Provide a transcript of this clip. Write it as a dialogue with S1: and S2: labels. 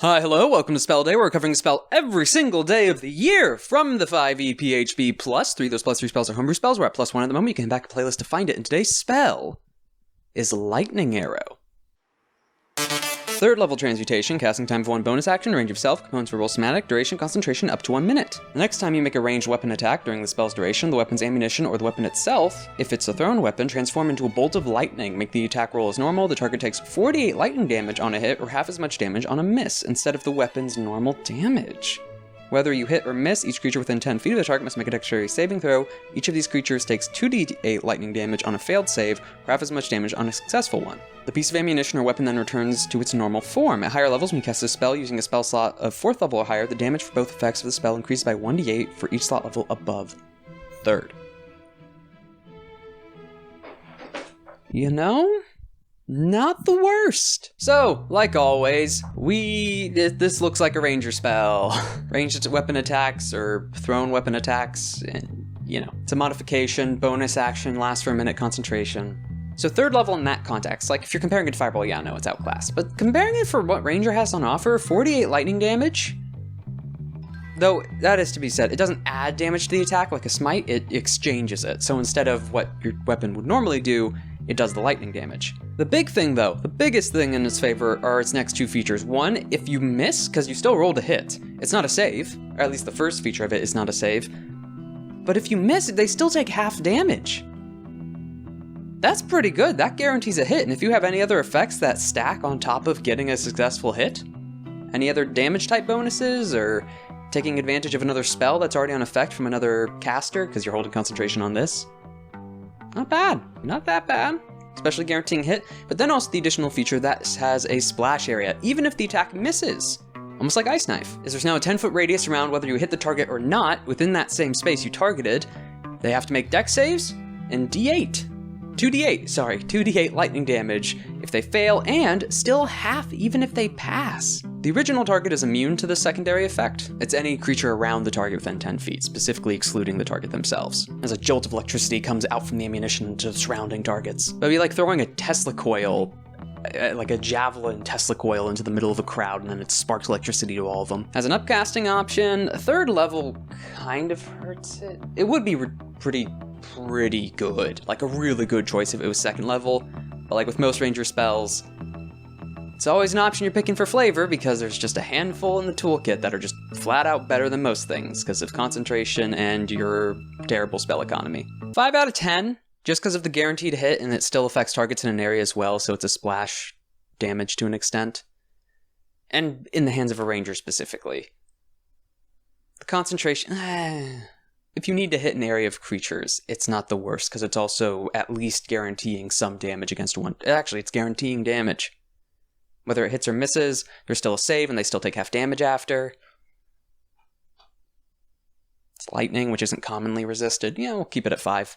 S1: Hi, hello, welcome to Spell Day. We're covering a spell every single day of the year from the 5e PHB plus. 3 of those plus 3 spells are homebrew spells. We're at +1 at the moment. You can head back a playlist to find it. And today's spell is Lightning Arrow. Third level transmutation, casting time for 1 bonus action, range of self, components for roll somatic, duration, concentration up to 1 minute. The next time you make a ranged weapon attack during the spell's duration, the weapon's ammunition or the weapon itself, if it's a thrown weapon, transform into a bolt of lightning. Make the attack roll as normal. The target takes 48 lightning damage on a hit or half as much damage on a miss instead of the weapon's normal damage. Whether you hit or miss, each creature within 10 feet of the target must make a dexterity saving throw. Each of these creatures takes 2d8 lightning damage on a failed save, or half as much damage on a successful one. The piece of ammunition or weapon then returns to its normal form. At higher levels, when you cast a spell using a spell slot of 4th level or higher, the damage for both effects of the spell increases by 1d8 for each slot level above 3rd. You know? Not the worst. So, like always, this looks like a ranger spell. Ranged weapon attacks or thrown weapon attacks, you know, it's a modification, bonus action, lasts for a minute, concentration. So 3rd level in that context, like if you're comparing it to Fireball, yeah, no, it's outclassed. But comparing it for what Ranger has on offer, 48 lightning damage, though that is to be said, it doesn't add damage to the attack like a smite, it exchanges it. So instead of what your weapon would normally do, it does the lightning damage. The big thing though, the biggest thing in its favor are its next 2 features. One, if you miss, because you still rolled a hit, it's not a save, or at least the first feature of it is not a save, but if you miss, they still take half damage. That's pretty good, that guarantees a hit, and if you have any other effects that stack on top of getting a successful hit, any other damage type bonuses, or taking advantage of another spell that's already on effect from another caster, because you're holding concentration on this, not bad, not that bad, especially guaranteeing hit, but then also the additional feature that has a splash area, even if the attack misses. Almost like Ice Knife, is there's now a 10-foot radius around whether you hit the target or not, within that same space you targeted. They have to make dex saves, and 2d8 lightning damage if they fail, and still half even if they pass. The original target is immune to the secondary effect. It's any creature around the target within 10 feet, specifically excluding the target themselves, as a jolt of electricity comes out from the ammunition to surrounding targets. It'd be like throwing a Tesla coil, like a javelin Tesla coil into the middle of a crowd, and then it sparks electricity to all of them. As an upcasting option, 3rd level kind of hurts it. It would be pretty good, like a really good choice if it was 2nd level, but like with most ranger spells, it's always an option you're picking for flavor because there's just a handful in the toolkit that are just flat out better than most things because of concentration and your terrible spell economy. 5 out of 10, just because of the guaranteed hit, and it still affects targets in an area as well, so it's a splash damage to an extent. And in the hands of a ranger specifically. The concentration, if you need to hit an area of creatures, it's not the worst, because it's also at least guaranteeing some damage against one. Actually, it's guaranteeing damage. Whether it hits or misses, there's still a save, and they still take half damage after. It's lightning, which isn't commonly resisted. Yeah, we'll keep it at 5.